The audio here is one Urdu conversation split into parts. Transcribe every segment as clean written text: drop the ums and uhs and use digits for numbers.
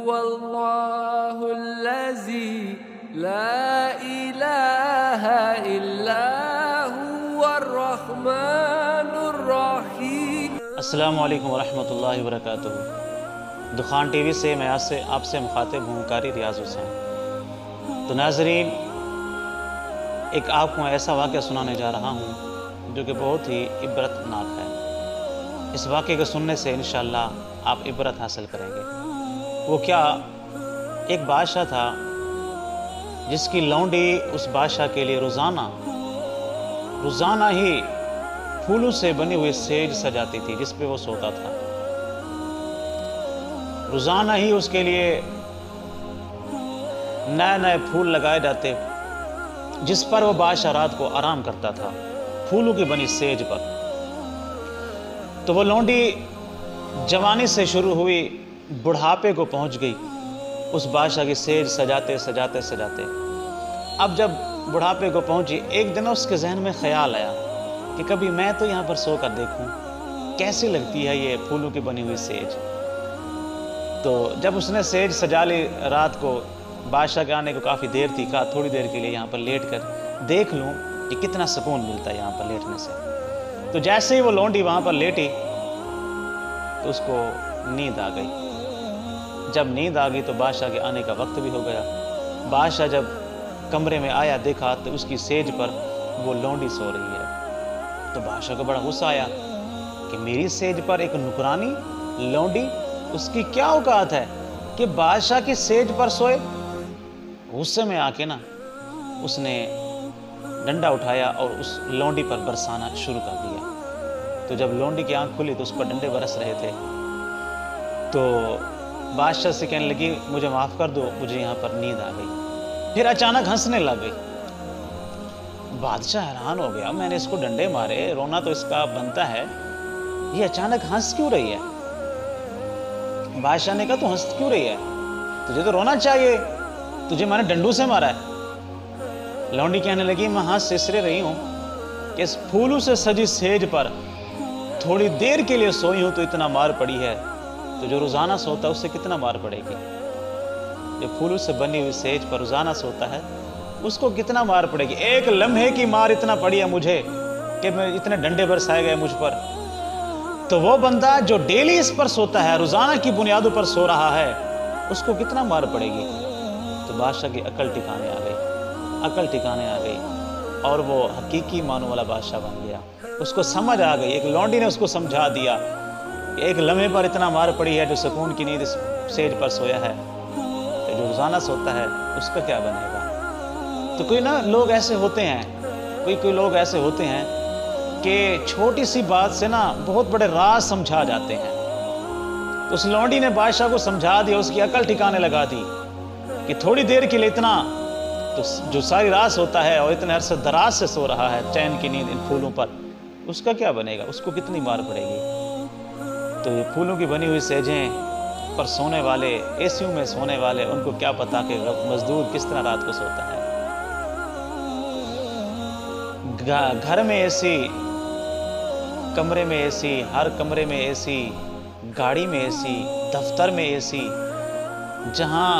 الله الذي لا إله إلا هو الرحمن الرحيم. السلام علیکم ورحمۃ اللہ وبرکاتہ. دخان ٹی وی سے میں آپ سے مخاطب ہوں قاری ریاض حسین. تو ناظرین، ایک آپ کو ایسا واقعہ سنانے جا رہا ہوں جو کہ بہت ہی عبرتناک ہے. اس واقعے کو سننے سے انشاءاللہ آپ عبرت حاصل کریں گے. وہ کیا، ایک بادشاہ تھا جس کی لونڈی اس بادشاہ کے لیے روزانہ ہی پھولوں سے بنی ہوئی سیج سجاتی تھی جس پہ وہ سوتا تھا. روزانہ ہی اس کے لیے نئے نئے پھول لگائے جاتے جس پر وہ بادشاہ رات کو آرام کرتا تھا، پھولوں کی بنی سیج پر. تو وہ لونڈی جوانی سے شروع ہوئی، بڑھاپے کو پہنچ گئی اس بادشاہ کی سیج سجاتے سجاتے. اب جب بڑھاپے کو پہنچی، ایک دن اس کے ذہن میں خیال آیا کہ کبھی میں تو یہاں پر سو کر دیکھوں کیسی لگتی ہے یہ پھولوں کی بنی ہوئی سیج. تو جب اس نے سیج سجا لی رات کو، بادشاہ کے آنے کو کافی دیر تھی، کہا تھوڑی دیر کے لیے یہاں پر لیٹ کر دیکھ لوں کہ کتنا سکون ملتا ہے یہاں پر لیٹنے سے. تو جیسے ہی وہ لونڈی وہاں پر لیٹی تو اس کو نیند آ گئی. جب نیند آ گئی تو بادشاہ کے آنے کا وقت بھی ہو گیا. بادشاہ جب کمرے میں آیا، دیکھا تو اس کی سیج پر وہ لونڈی سو رہی ہے. تو بادشاہ کو بڑا غصہ آیا کہ میری سیج پر ایک نکرانی لونڈی، اس کی کیا اوقات ہے کہ بادشاہ کی سیج پر سوئے. غصے میں آ کے اس نے ڈنڈا اٹھایا اور اس لونڈی پر برسانا شروع کر دیا. تو جب لونڈی کی آنکھ کھلی تو اس پر ڈنڈے برس رہے تھے. تو بادشاہ سے کہنے لگی مجھے معاف کر دو، مجھے یہاں پر نیند آ گئی. پھر اچانک ہنسنے لگ گئی. بادشاہ حیران ہو گیا، میں نے اس کو ڈنڈے مارے، رونا تو اس کا بنتا ہے، یہ اچانک ہنس کیوں رہی ہے. بادشاہ نے کہا تو ہنس کیوں رہی ہے، تجھے تو رونا چاہیے، تجھے میں نے ڈنڈوں سے مارا ہے. لونڈی کہنے لگی میں ہنس اس لیے رہی ہوں کہ اس پھولوں سے سجی سیج پر تھوڑی دیر کے لیے سوئی ہوں تو اتنا مار پڑی ہے، تو جو روزانہ سوتا ہے اس سے کتنا مار پڑے گی. جو پھولوں سے بنی ہوئی سیج پر روزانہ سوتا ہے اس کو کتنا مار پڑے گی. ایک لمحے کی مار اتنا پڑی ہے مجھے کہ میں اتنے ڈنڈے برسائے گئے مجھ پر. تو وہ بندہ جو ڈیلی اس پر سوتا ہے، روزانہ کی بنیادوں پر سو رہا ہے، اس کو کتنا مار پڑے گی. تو بادشاہ کی عقل ٹھکانے آ گئی اور وہ حقیقی معنوں والا بادشاہ بن گیا. اس کو سمجھ آ گئی، ایک لونڈی نے اس کو سمجھا دیا کہ ایک لمحے پر اتنا مار پڑی ہے، جو سکون کی نیند اس سیج پر سویا ہے، جو روزانہ سوتا ہے اس کا کیا بنے گا. تو کوئی لوگ ایسے ہوتے ہیں، کوئی لوگ ایسے ہوتے ہیں کہ چھوٹی سی بات سے بہت بڑے راز سمجھا جاتے ہیں. تو اس لونڈی نے بادشاہ کو سمجھا دیا، اس کی عقل ٹھکانے لگا دی کہ تھوڑی دیر کے لیے اتنا تو جو ساری رات ہوتا ہے اور اتنے عرصے دراز سے سو رہا ہے چین کی نیند ان پھولوں پر، اس کا کیا بنے گا، اس کو کتنی مار پڑے گی. تو یہ پھولوں کی بنی ہوئی سیجیں پر سونے والے، اے سیوں میں سونے والے، ان کو کیا پتا کہ مزدور کس طرح رات کو سوتا ہے. گھر میں اے سی، کمرے میں اے سی، ہر کمرے میں اے سی، گاڑی میں اے سی، دفتر میں اے سی، جہاں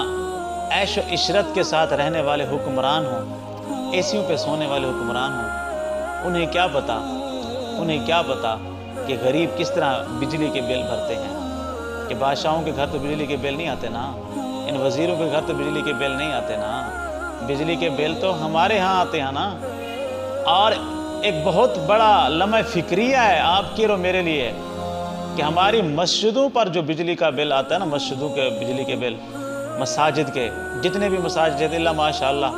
عیش و عشرت کے ساتھ رہنے والے حکمران ہوں، اے سیوں پہ سونے والے حکمران ہوں، انہیں کیا پتا کہ غریب کس طرح بجلی کے بل بھرتے ہیں. کہ بادشاہوں کے گھر تو بجلی کے بل نہیں آتے نا، ان وزیروں کے گھر تو بجلی کے بل نہیں آتے نا، بجلی کے بل تو ہمارے ہاں آتے ہیں نا. اور ایک بہت بڑا لمحہ فکریہ ہے آپ کی اور میرے لیے کہ ہماری مسجدوں پر جو بجلی کا بل آتا ہے مسجدوں کے بجلی کے بل، مساجد کے جتنے بھی مساجد اللہ ماشاءاللہ،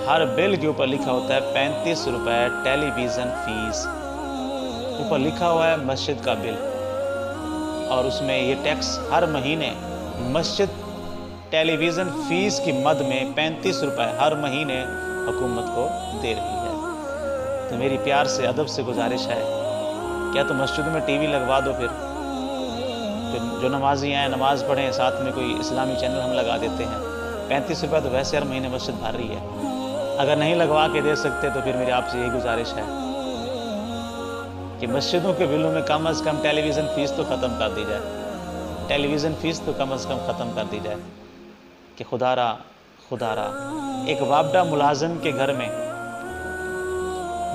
ہر بل کے اوپر لکھا ہوتا ہے 35 روپے ٹیلی ویژن فیس، اوپر لکھا ہوا ہے مسجد کا بل. اور اس میں یہ ٹیکس ہر مہینے مسجد ٹیلی ویژن فیس کی مد میں 35 روپے ہر مہینے حکومت کو دے رہی ہے. تو میری پیار سے ادب سے گزارش ہے، کیا تو مسجدوں میں ٹی وی لگوا دو، پھر جو نمازی ہیں نماز پڑھیں، ساتھ میں کوئی اسلامی چینل ہم لگا دیتے ہیں. 35 روپے تو ویسے ہر مہینے مسجد بھر رہی ہے. اگر نہیں لگوا کے دے سکتے تو پھر میری آپ سے یہی گزارش ہے کہ مسجدوں کے بلوں میں کم از کم ٹیلی ویژن فیس تو ختم کر دی جائے. ٹیلی ویژن فیس تو کم از کم ختم کر دی جائے کہ خدا را ایک وابڈہ ملازم کے گھر میں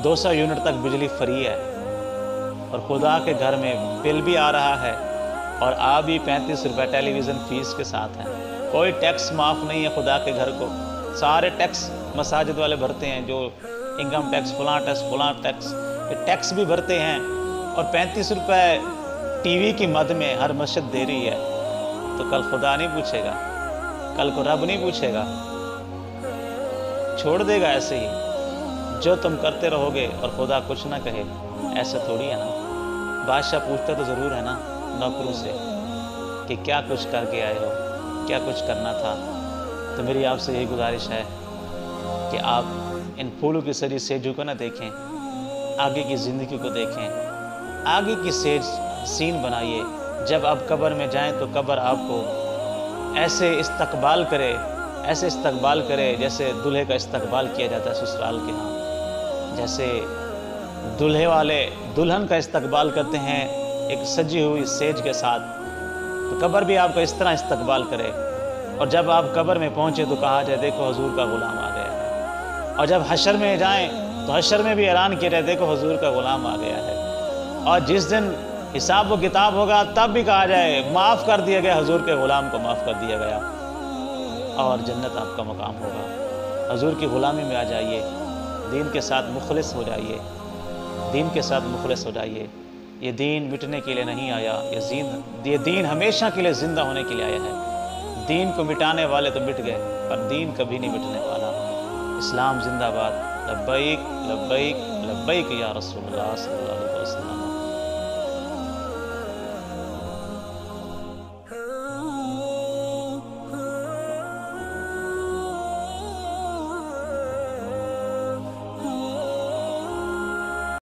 200 یونٹ تک بجلی فری ہے اور خدا کے گھر میں بل بھی آ رہا ہے اور آ بھی 35 روپے ٹیلی ویژن فیس کے ساتھ ہیں. کوئی ٹیکس معاف نہیں ہے خدا کے گھر کو. سارے ٹیکس مساجد والے بھرتے ہیں، جو انکم ٹیکس فلاں ٹیکس یہ ٹیکس بھی بھرتے ہیں، اور 35 روپے ٹی وی کی مد میں ہر مسجد دے رہی ہے. تو کل خدا نہیں پوچھے گا، کل کو رب نہیں پوچھے گا، چھوڑ دے گا ایسے ہی جو تم کرتے رہو گے اور خدا کچھ نہ کہے. ایسا تھوڑی ہے نا. بادشاہ پوچھتا تو ضرور ہے نا نوکروں سے کہ کیا کچھ کر کے آئے ہو، کیا کچھ کرنا تھا. تو میری آپ سے یہی گزارش ہے کہ آپ ان پھولوں کی سجی سیجوں کو نہ دیکھیں، آگے کی زندگی کو دیکھیں، آگے کی سین بنائیے. جب آپ قبر میں جائیں تو قبر آپ کو ایسے استقبال کرے جیسے دلہے کا استقبال کیا جاتا ہے سسرال کے ہاں. جیسے دلہے والے دلہن کا استقبال کرتے ہیں ایک سجی ہوئی سیج کے ساتھ، تو قبر بھی آپ کا اس طرح استقبال کرے. اور جب آپ قبر میں پہنچے تو کہا جائے دیکھو حضور کا غلام آ گیا ہے. اور جب حشر میں جائیں تو حشر میں بھی اعلان کیا جائے دیکھو حضور کا غلام آ گیا ہے. اور جس دن حساب و کتاب ہوگا تب بھی کہا جائے معاف کر دیا گیا، حضور کے غلام کو معاف کر دیا گیا، اور جنت آپ کا مقام ہوگا. حضور کی غلامی میں آ جائیے، دین کے ساتھ مخلص ہو جائیے، دین کے ساتھ مخلص ہو جائیے. یہ دین مٹنے کے لیے نہیں آیا، یہ دین ہمیشہ کے لیے زندہ ہونے کے لیے آیا ہے. دین کو مٹانے والے تو مٹ گئے پر دین کبھی نہیں مٹنے والا. اسلام زندہ باد. لبیک لبیک لبیک یا رسول اللہ صلی اللہ علیہ وسلم.